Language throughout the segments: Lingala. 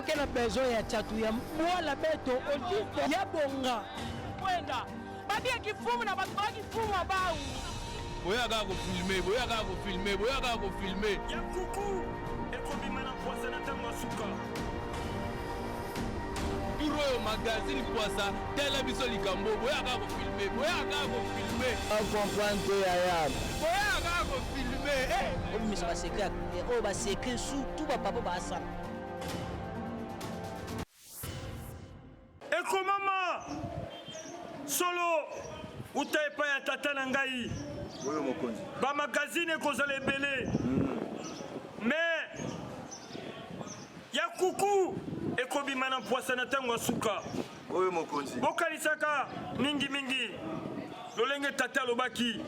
ke na besoin ya chatu ya mwala beto ojife ya bonga kwenda badia kifumu na batu ba kifumu abau boya kaka filmer ya kuku ekobima na poasa na ntango asuka Oyo magazine poasa tele biso likambo boya kaka filmer comprendre ya boya kaka filmer on misa ba secret o ba secret surtout ba papa ba sa ekomama solo uta epai ya tata na ngai oyo mokonzi bamagazine ekozala ebele mais ya kuku ekobima na poasa na ntango ya suka oyo mokonzi bokanisaka mingi lolenge tata alobaki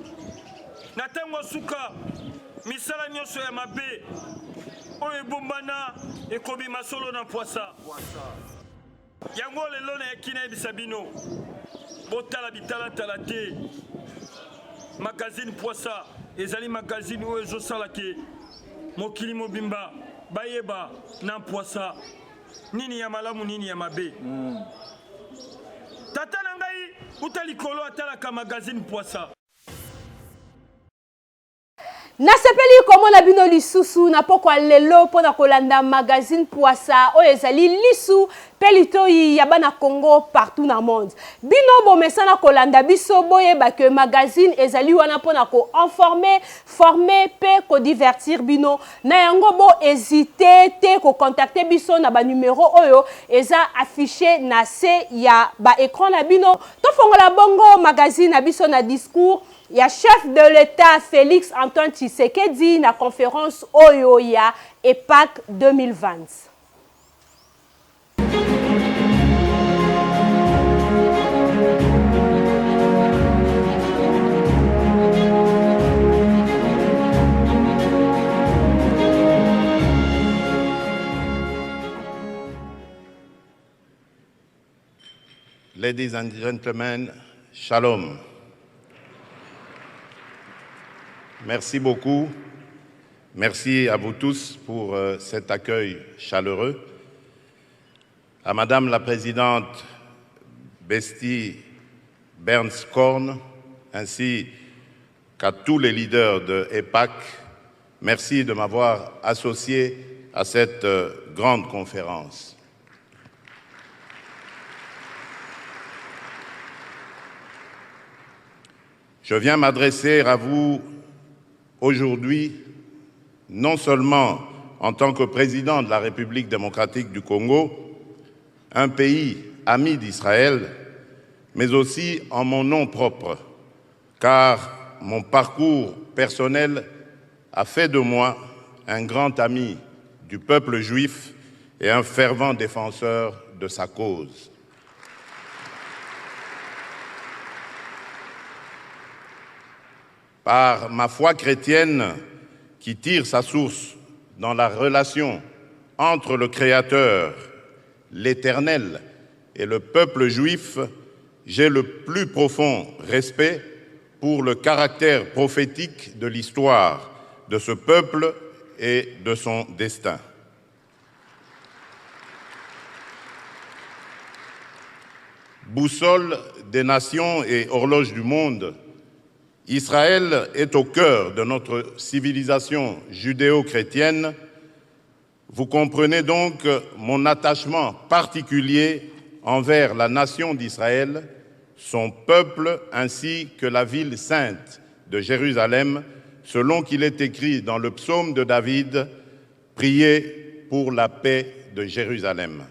na ntango ya suka misala nyonso ya mabe oyo ebombana ekobima solo na poasa yango lelo nayaki nayebisa bino botala bitalatala te magazine poasa ezali magazine oyo ezosala ke mokili mobimba bayeba na poasa nini ya malamu nini ya mabe tata na ngai uta likolo atalaka magazine poasa nasepeli komona bino lisusu na pokwa lelo mpona kolanda magazine poasa oyo ezali lisu mpe litoi ya bana Congo partout na monde bino bomesana kolanda biso boyeba ke magazine ezali wana mpona ko-informer former mpe kodivertir bino na yango bo hésite te kocontacte biso na banumero oyo eza affiché na se ya baécran na bino tofongola bongo magazine na biso na discours ya chef de l'État Félix Antoine Tshisekedi na conférence oyo ya EPAC 2020. Ladies and gentlemen, shalom. Merci beaucoup. Merci à vous tous pour cet accueil chaleureux. À Madame la Présidente Besti Berns-Korn, ainsi qu'à tous les leaders de EPAC, merci de m'avoir associé à cette grande conférence. Je viens m'adresser à vous aujourd'hui, non seulement en tant que président de la République démocratique du Congo, un pays ami d'Israël, mais aussi en mon nom propre, car mon parcours personnel a fait de moi un grand ami du peuple juif et un fervent défenseur de sa cause. Par ma foi chrétienne qui tire sa source dans la relation entre le Créateur, l'Éternel et le peuple juif, j'ai le plus profond respect pour le caractère prophétique de l'histoire de ce peuple et de son destin. Boussole des nations et horloge du monde, Israël est au cœur de notre civilisation judéo-chrétienne. Vous comprenez donc mon attachement particulier envers la nation d'Israël, son peuple ainsi que la ville sainte de Jérusalem, selon qu'il est écrit dans le psaume de David, « Priez pour la paix de Jérusalem ».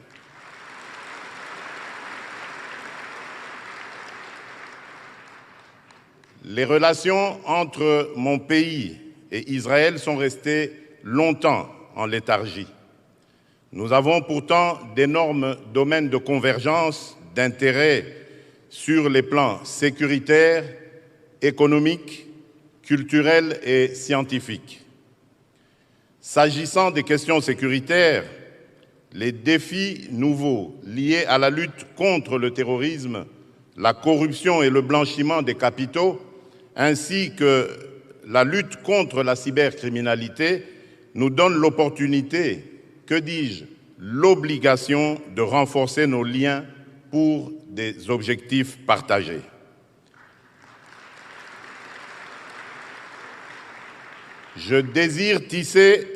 Les relations entre mon pays et Israël sont restées longtemps en léthargie. Nous avons pourtant d'énormes domaines de convergence, d'intérêt sur les plans sécuritaires, économiques, culturels et scientifiques. S'agissant des questions sécuritaires, les défis nouveaux liés à la lutte contre le terrorisme, la corruption et le blanchiment des capitaux, ainsi que la lutte contre la cybercriminalité, nous donnent l'opportunité, que dis-je, l'obligation de renforcer nos liens pour des objectifs partagés. Je désire tisser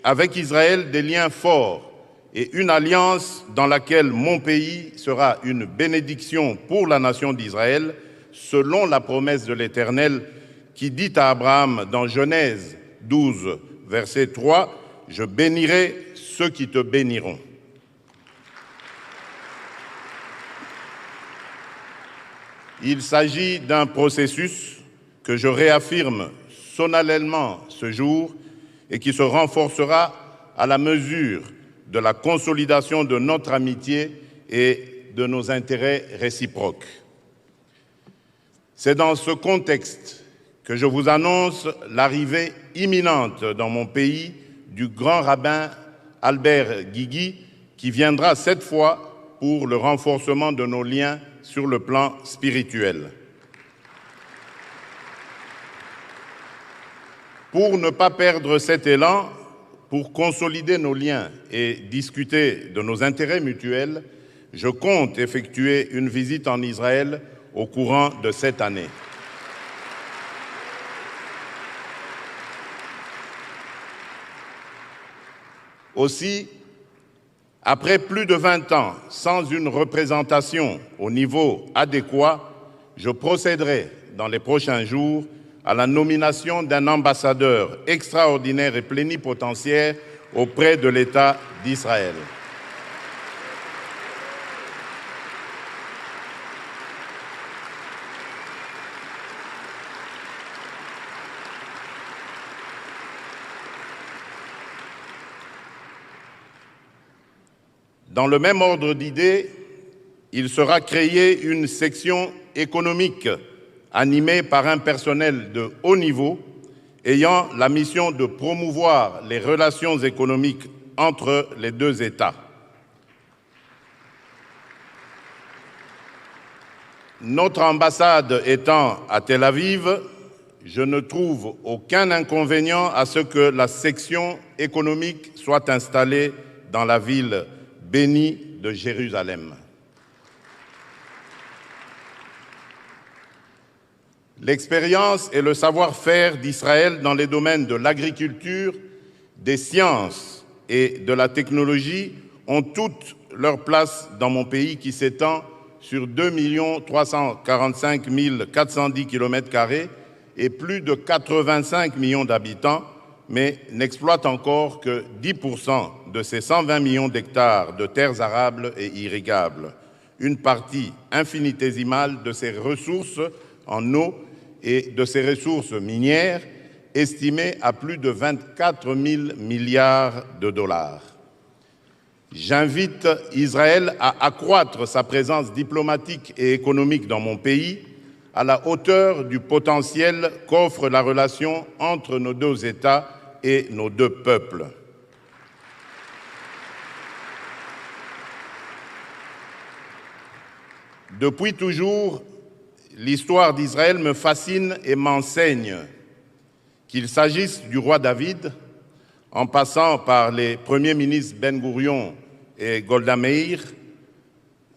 avec Israël des liens forts et une alliance dans laquelle mon pays sera une bénédiction pour la nation d'Israël, selon la promesse de l'Éternel qui dit à Abraham dans Genèse 12, verset 3, « Je bénirai ceux qui te béniront ». Il s'agit d'un processus que je réaffirme solennellement ce jour et qui se renforcera à la mesure de la consolidation de notre amitié et de nos intérêts réciproques. C'est dans ce contexte que je vous annonce l'arrivée imminente dans mon pays du grand rabbin Albert Guigui, qui viendra cette fois pour le renforcement de nos liens sur le plan spirituel. Pour ne pas perdre cet élan, pour consolider nos liens et discuter de nos intérêts mutuels, je compte effectuer une visite en Israël au courant de cette année. Aussi, après plus de 20 ans sans une représentation au niveau adéquat, je procéderai dans les prochains jours à la nomination d'un ambassadeur extraordinaire et plénipotentiaire auprès de l'État d'Israël. Dans le même ordre d'idées, il sera créé une section économique animée par un personnel de haut niveau ayant la mission de promouvoir les relations économiques entre les deux États. Notre ambassade étant à Tel Aviv, je ne trouve aucun inconvénient à ce que la section économique soit installée dans la ville bénie de Jérusalem. L'expérience et le savoir-faire d'Israël dans les domaines de l'agriculture, des sciences et de la technologie ont toute leur place dans mon pays qui s'étend sur 2 345 410 km² et plus de 85 millions d'habitants, mais n'exploite encore que 10% de ces 120 millions d'hectares de terres arables et irrigables, une partie infinitésimale de ces ressources en eau et de ces ressources minières estimées à plus de 24 000 milliards de dollars. J'invite Israël à accroître sa présence diplomatique et économique dans mon pays à la hauteur du potentiel qu'offre la relation entre nos deux États et nos deux peuples. Depuis toujours, l'histoire d'Israël me fascine et m'enseigne, qu'il s'agisse du roi David, en passant par les premiers ministres Ben Gourion et Golda Meir,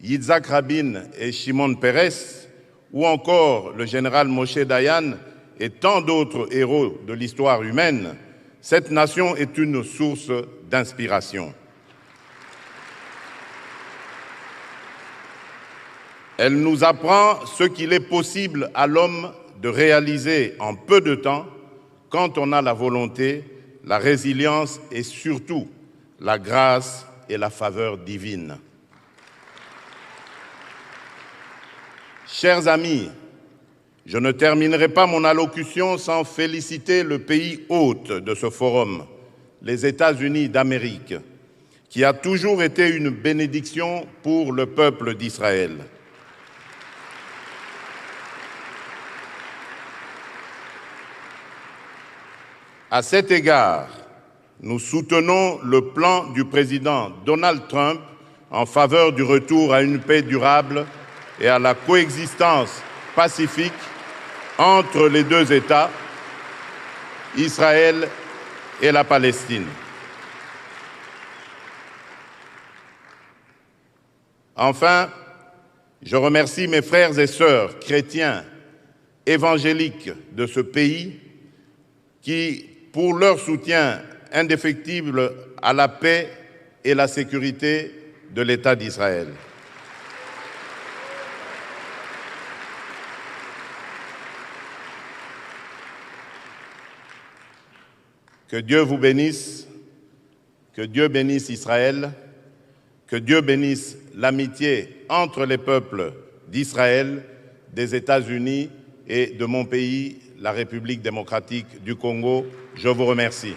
Yitzhak Rabin et Shimon Peres, ou encore le général Moshe Dayan et tant d'autres héros de l'histoire humaine, cette nation est une source d'inspiration. Elle nous apprend ce qu'il est possible à l'homme de réaliser en peu de temps quand on a la volonté, la résilience et surtout la grâce et la faveur divine. Chers amis, je ne terminerai pas mon allocution sans féliciter le pays hôte de ce forum, les États-Unis d'Amérique, qui a toujours été une bénédiction pour le peuple d'Israël. À cet égard, nous soutenons le plan du président Donald Trump en faveur du retour à une paix durable et à la coexistence pacifique entre les deux États, Israël et la Palestine. Enfin, je remercie mes frères et sœurs chrétiens évangéliques de ce pays qui, pour leur soutien indéfectible à la paix et la sécurité de l'État d'Israël. Que Dieu vous bénisse, que Dieu bénisse Israël, que Dieu bénisse l'amitié entre les peuples d'Israël, des États-Unis et de mon pays, la République démocratique du Congo. Je vous remercie.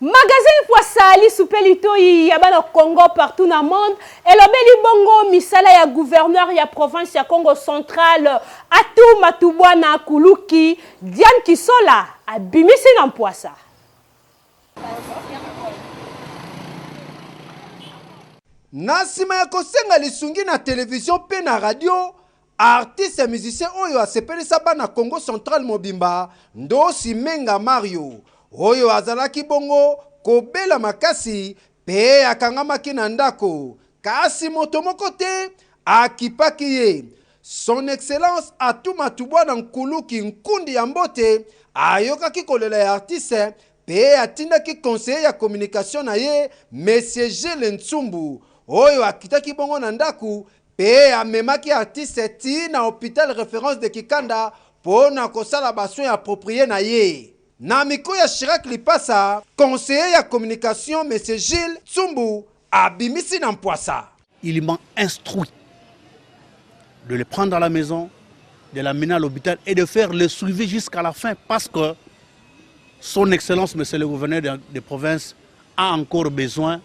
Magazine Poissali soupelito ya bana Congo partout dans le monde. Elobeli bongo misala ya gouverneur ya province ya Congo central Atu Matubwana Kuluki Diane Kisola abimisi na Poissa. Na sima ya kosenga lisungi na télévision pe na radio, artiste et musicien oyo asepelisa bana Congo central mobimba Ndosi Menga Mario oyo azalaki bongo kobela makasi pe akangamaki na ndako kasi moto moko te akipaki ye. Son excellence Atu Matubwana Nkuluki Nkundi ya Mbote ayokaki kolela ya artiste pe atindaki conseiller ya communication na ye Monsieur Gilles Ntsumbu oyo akitaki bongo na ndaku pe amemaki artiste ti na hôpital référence de Kikanda po na kosala basoin approprié na ye. Na miko ya Chirac Lipasa, conseiller ya communication Monsieur Gilles Ntsumbu abimisi na Poissa. Il m'a instruit de le prendre à la maison, de l'amener à l'hôpital et de faire le suivi jusqu'à la fin parce que son excellence, monsieur le gouverneur de province, a encore besoin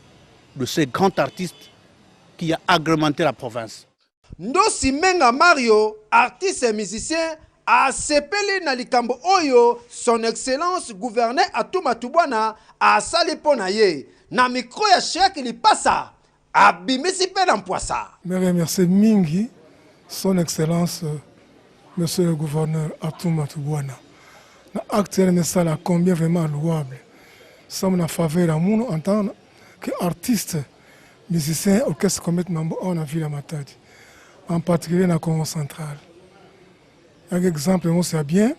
de ce grand artiste qui a agrémenté la province. Ndosi Menga Mario, artiste et musicien, a sepeli na likambo oyo son excellence gouverneur Atu Matubwana a sali pona ye. Na micro ya Chirac Lipasa abimisi pe na Poissa. Me remercie mingi son excellence monsieur le gouverneur Atu Matubwana. Na acte ne sala combien vraiment louable. Somme na faveur à mon en tant que artiste, musicien, orchestre complètement on a vu la Matadi. En particulier dans le Congo central. Un exemple, on sait bien,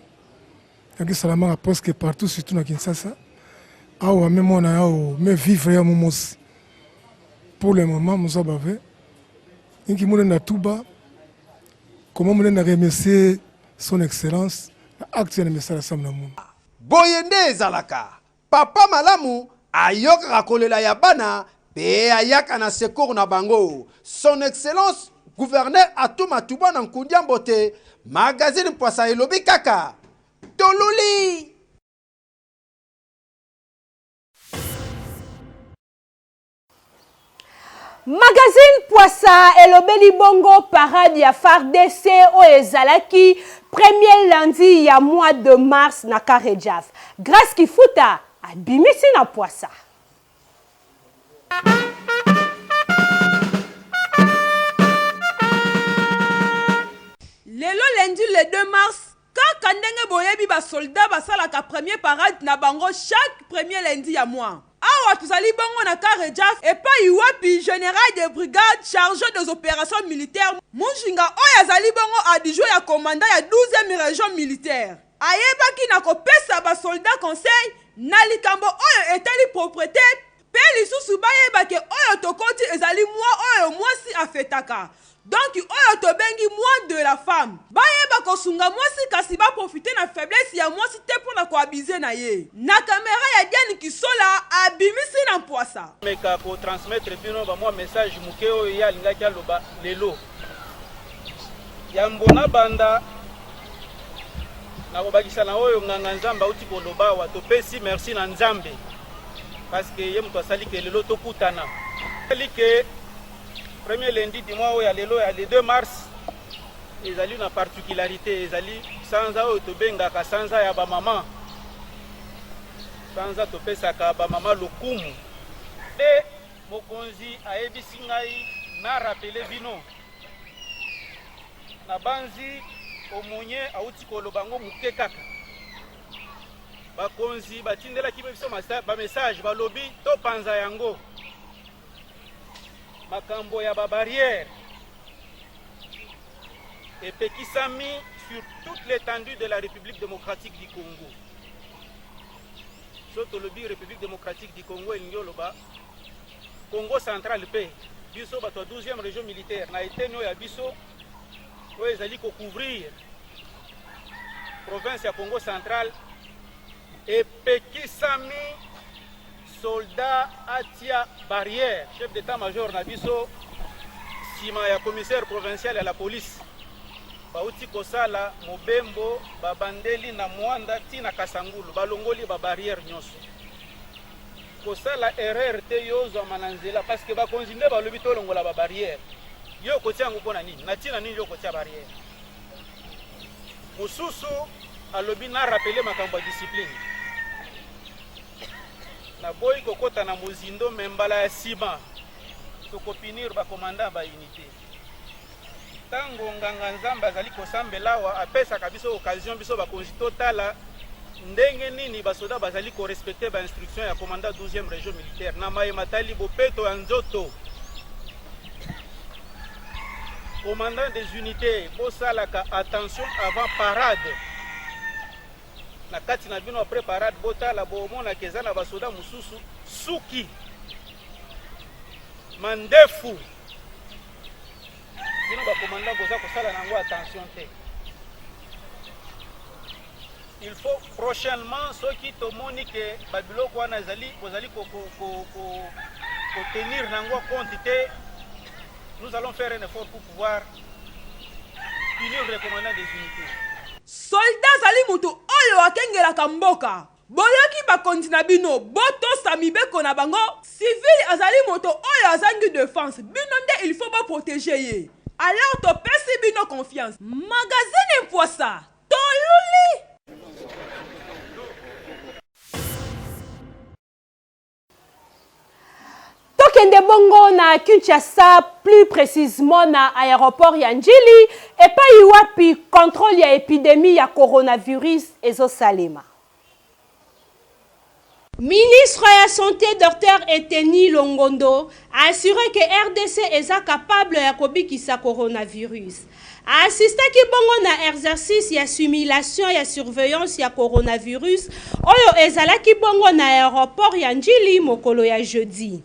il y a Salama presque partout, surtout dans Kinshasa. Même on a mais vivre à Momos. Pour le moment, nous avons fait. Il y a tout bas. Comment on a remercié son excellence, l'acte de message à Samnamoun. Boyende Zalaka, Papa Malamu, ayoka rakolela ya bana, pe ayaka na secours na bango. Son excellence gouverneur Atu Matubwana Nkundi ya Mbote, magazine Poissa elobi kaka toluli. Magazine Poissa elobeli bongo parade ya FARDC o ezalaki premier lundi ya mois de mars na Karejaf. Grâce Kifuta abimisi na Poissa. Lelo lundi le 2 mars, kaka ndenge boyebi ba soldat basalaka premier parade na bango chaque premier lundi ya mois. Awa tuzali bongo na Karejaf epai wapi général de brigade chargé des opérations militaires Munjinga oyo azali bongo adjoint ya commandant ya 12e région militaire. Ayebaki na kopesa ba soldat conseil na likambo oyo etali propriété pe lisusu bayebaki oyo tokoti ezali oyo mwasi afetaka. Donc oyo tobengi moi de la femme. Bayeba kosunga mwasi kasi ba profiter na faiblesse ya mwasi te pona ko abuser na ye. Na caméra ya Diane Kisola abimisi na Poissa. Meka ko transmettre bino ba moi message muke oyo ya lingaki aloba lelo. Yambona banda na kobakisa na oyo nganga Nzambe uti koloba wa topesi merci na Nzambe. Parce que ye muto asali ke lelo tokutana. Like premier lundi du mois où il y a le 2 mars, il y a une particularité, il y a sans autobenga sans ya ba maman. Sans atopesa ka ba maman lokumu. Et mokonzi a ebisi ngai na rappeler bino. Na banzi omonye auti kolobango muke kaka. bakonzi batindelaki biso bamessage balobi topanza yango makambo ya babarière epekisami sur toute l'étendue de la République démocratique du Congo. Soto lobi République démocratique du Congo elingi oloba Congo central pe biso bato 12e région militaire na eteni oyo ya biso oyo ezali kocouvrir province ya Congo central epekisami soldat atia barrière chef d'état-major na biso sima ya commissaire provincial ya la police bauti kosala mobembo babandeli na mwanda tina kasangulu balongoli ba barrière nyonso kosala erreur te yozwa mananzela parce que bakonzi nde balobi tolongola ba barrière yo kotia yango mpona nini na tina nini yo kotia barrière mosusu alobi na rappeler makambo ya discipline na boyi kokota na mozindo membala ya sima tokopinir bakomanda ba unité tango nganga nzamba azali kosambelawa apesaka biso occasion biso bakonzi totala ndenge nini basoda bazali korespecte bainstruction ya commandant 12e région militaire na mayema tali bopeto ya nzoto commandant des unités bosalaka attention avant parade na kati na bino après parade botala bomona keza na basoda mususu suki mandefu bino bakomanda boza kosala nango attention te. Il faut prochainement ceux qui tomoni que babiloko wana bozali tenir nango compte te. Nous allons faire un effort pour pouvoir punir les commandants des unités. Soldats zali mutu oyo akengelaka mboka boyoki bakonzi na bino botosa mibeko na bango civil azali moto oyo azangi défense bino nde il faut protéger ye alors topesi bino confiance magazine Mpoisa toluli. Tokende bongo na Kinshasa, plus précisément na aéroport ya Njili et pa iwapi contrôle ya épidémie ya coronavirus ezosalema. Ministre ya santé Dr Eteni Longondo a assuré que RDC est capable ya kobikisa coronavirus. Assistaki bongo na exercice ya simulation ya surveillance ya coronavirus oyo ezalaki bongo na aéroport ya Njili mokolo ya jeudi.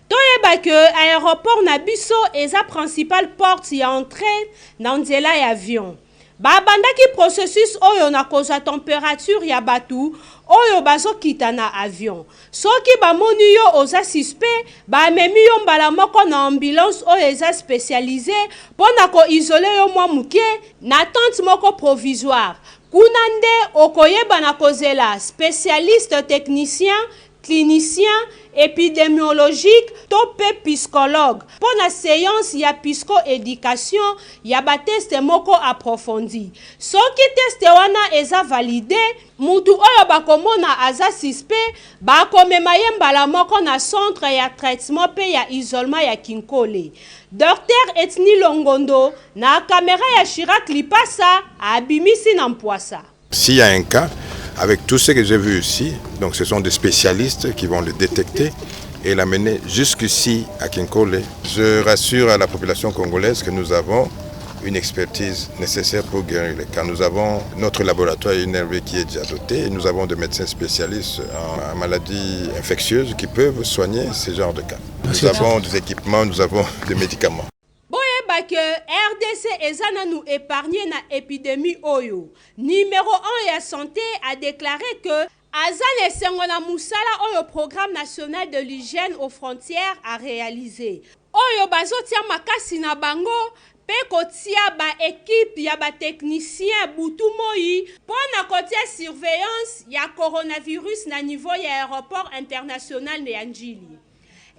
Toyeba que aéroport na biso eza principale porte ya entrée na nzela ya avion. Babandaki processus oyo na kozwa température ya batu oyo bazokita na avion. Soki bamoni yo oza suspect, bamemi yo mbala moko na ambulance oyo eza spécialisée pona ko isoler yo mwa muke na tente moko provisoire. Kuna nde okoyeba na kozela spécialiste technicien, clinicien, épidémiologique, topé psychologue. Pour la séance, il y a psycho-éducation, il y a des tests moko approfondis. Ce qui teste wana eza validé, mutu oyo bakomona aza suspect, bakomema yembala moko na centre ya traitement pe ya isolement ya Kinkole. Dr Eteni Longondo na caméra ya Chirac Lipasa abimisi na Mpoisa. S'il y a un cas, avec tout ce que j'ai vu ici, donc ce sont des spécialistes qui vont le détecter et l'amener jusqu'ici à Kinkole. Je rassure à la population congolaise que nous avons une expertise nécessaire pour guérir les cas. Nous avons notre laboratoire INRV qui est déjà doté et nous avons des médecins spécialistes en maladies infectieuses qui peuvent soigner ce genre de cas. Nous avons des équipements, nous avons des médicaments. Que RDC ezana nous épargner na épidémie oyo. Numéro 1 ya santé a déclaré que azan esengo na musala oyo programme national de l'hygiène aux frontières a réalisé. Oyo bazotia makasi na bango pe kotia ba équipe ya ba technicien butu moi pona kotia surveillance ya coronavirus na niveau ya aéroport international de Njili.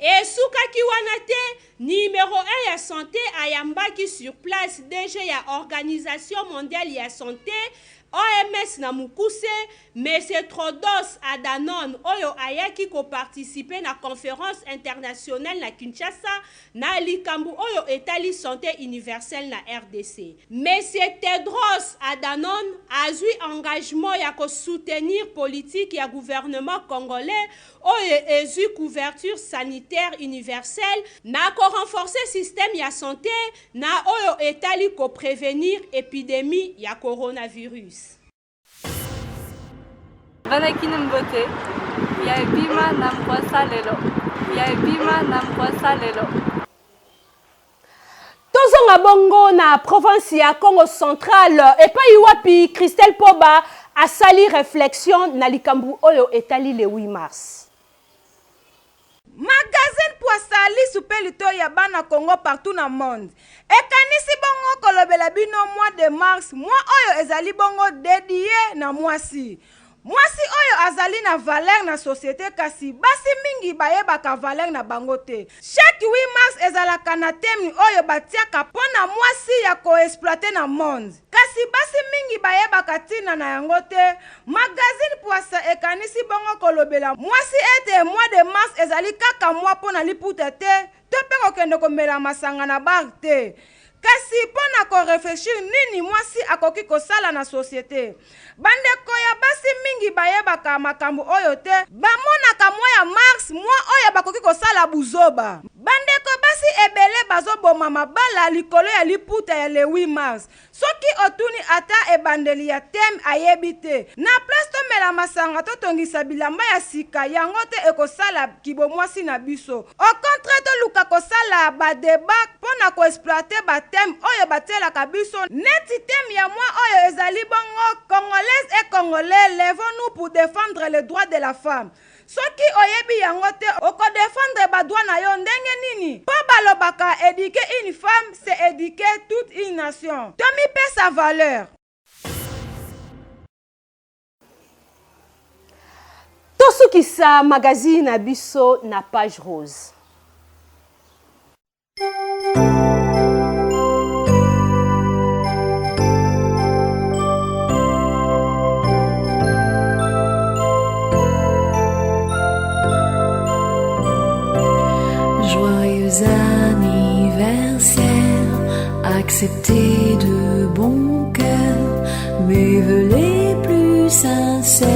Et soukaki wanate numéro 1 ya santé ayambaki sur place DG ya Organisation mondiale ya santé OMS na mukuse, Monsieur Trodos Adanon oyo ayaki ko participer na conférence internationale na Kinshasa na likambu oyo etali santé universelle na RDC. Monsieur Tedros Adanon azui engagement ya ko soutenir politique ya gouvernement congolais oyo ezui couverture sanitaire universelle na ko renforcer système ya santé na oyo etali ko prévenir épidémie ya coronavirus. Banakina Mbote, ya bima na mkwasa lelo. Ya bima na mkwasa lelo. Tozonga bongo na province ya Congo Central et pa iwapi Christelle Poba a sali réflexion na likambu oyo etali le 8 mars. Magazine Poissali soupelito ya bana Congo partout na monde. Ekanisi bongo kolobela bino mois de mars, mois oyo ezali bongo dédié na mwasi. Mwasi oyo azali na valeur na société kasi basi mingi bayebaka valeur na bangote. Chaque 8 mars ezalaka na thème oyo batiaka pona mwasi ya ko exploiter na monde. Kasi basi mingi bayebaka tina na yangote. Magazine Poissa ekanisi bongo kolobela mwasi ete mois de mars ezali kaka mois pona liputa te, to pe kokende komela masanga na bar te. Kasi pona ko réfléchir nini mwasi akoki kosala na société. Bandeko ya basi mingi bayebaka makambo oyo te, bamonaka mois ya mars mois oyo bakoki kosala buzoba. Bandeko basi ebele bazoboma mabala likolo ya liputa ya le 8 mars. Soki otuni ata ebandeli ya thème ayebite. Na place to mela masanga to tongisa bilamba ya sika yango te ekosala kibomwasi na biso. Au contraire to luka kosala ba débat pona ko exploiter ba thème oyo batela kabiso neti thème ya moi oyo ezali bongo congolaises et congolais lèvons-nous pour défendre les droits de la femme. Soki oyebi yango te oko défendre ba droit na yo ndenge nini? Po balobaka éduquer une femme c'est éduquer toute une nation. Tomi pe sa valeur. Tosukisa magazine na biso na page rose. Joyeux anniversaire, accepté de bon cœur, mes vœux les plus sincères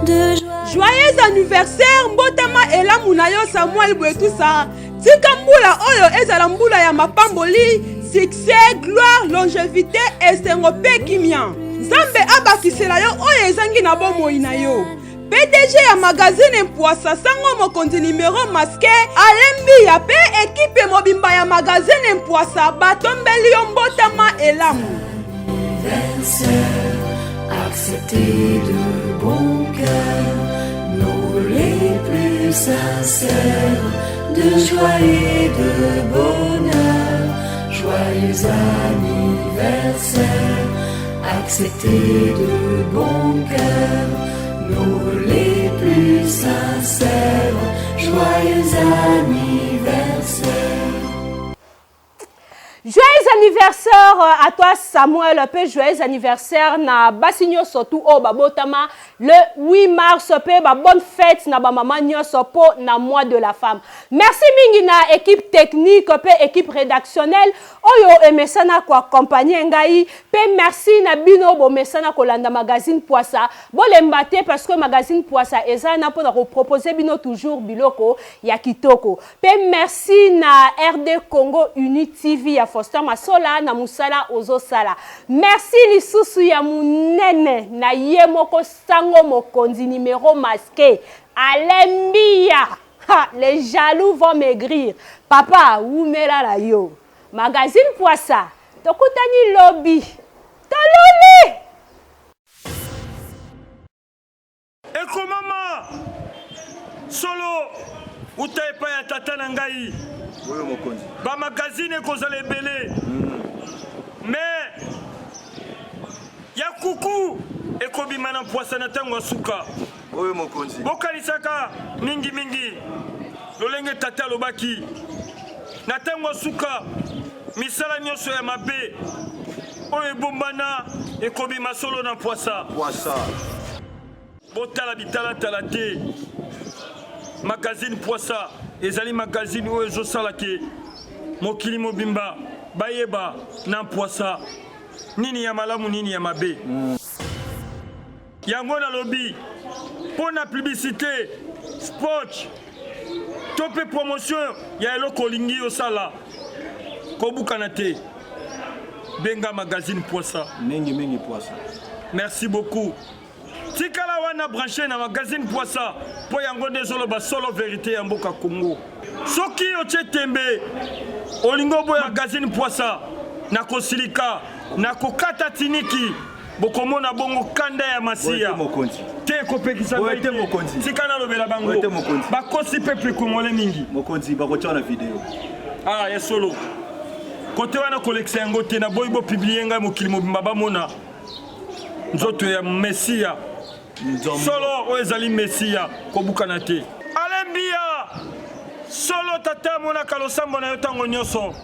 de joie. Joyeux anniversaire, mbotama elamu na yo Samuel Bwetusa. Tika mbula oyo ezala mbula ya mapamboli, succès, gloire, longévité, esengo pe kimia. Nzambe abakisela yo oyo ezangi na bomoi na yo. PDG ya magazine Poissa sango mokonzi numéro masqué alembi ya pe équipe mobimba ya magazine Poissa batombeli yo mbotama elamu. Accepté de bon cœur, nos vœux les plus sincères de joie et de bonheur. Joyeux anniversaire, accepté de bon cœur, nos vœux les plus sincères. Joyeux anniversaire. Joyeux anniversaire à toi Samuel, pe joyeux anniversaire na basinyo surtout au babotama le 8 mars pe ba bonne fête na ba maman nyoso po na mois de la femme. Merci mingi na équipe technique pe équipe rédactionnelle oyo emesana ko accompagner ngai pe merci na bino bo mesana ko landa magazine Poissa bo lembate parce que magazine Poissa ezana po na ko proposer bino toujours biloko ya kitoko pe merci na RD Congo Uni TV ya Foster Masola na musala ozosala. Merci lisusu ya munene na yemoko sango mokonzi numéro masqué Alembia. Les jaloux vont maigrir. Papa, oumela la yo. Magazine Poissa. Tokutani lobby. Tololi. Eko mama. Solo. Utaepa ya tata na ngai. Oyo mokonzi. Ba magazine kozala ebele. Mais ya kuku ekobima na Poissa na tango suka. Oyo mokonzi. Bokanisaka mingi mingi. Lolenge tata lobaki. Na tango suka misala nyonso ya mabe oyo ebombana ekobima solo na poisa botala bitalatala te magazine poisa ezali magazine oyo ezosala ke mokili mobimba bayeba na poisa nini ya malamu nini ya mabe yango nalobi mpo na publicité sport to mpe promotion ya eloko olingi osala kobukana te benga magazine poisa mingi poisa. Merci beaucoup. Tikala wana branché na magazine poisa po yango dezoloba solo vérité ya mboka Congo. Soki otie tembe olingo boya magazine poisa na kosilika na kokata tiniki bokomona bongo kanda ya masia. Te kopekisa baite mokonzi. Tikana lobela bango. Bakosi peuple congolais mingi. Mokonzi bakotia na video. Ah, ya solo. Kote wana koleksia yango te na boyi bo publier ngai mokili mobimba bamona nzoto ya Mesia solo oyo ezali Mesia kobukana te alembia solo tata amonaka losambo na yo ntango nyonso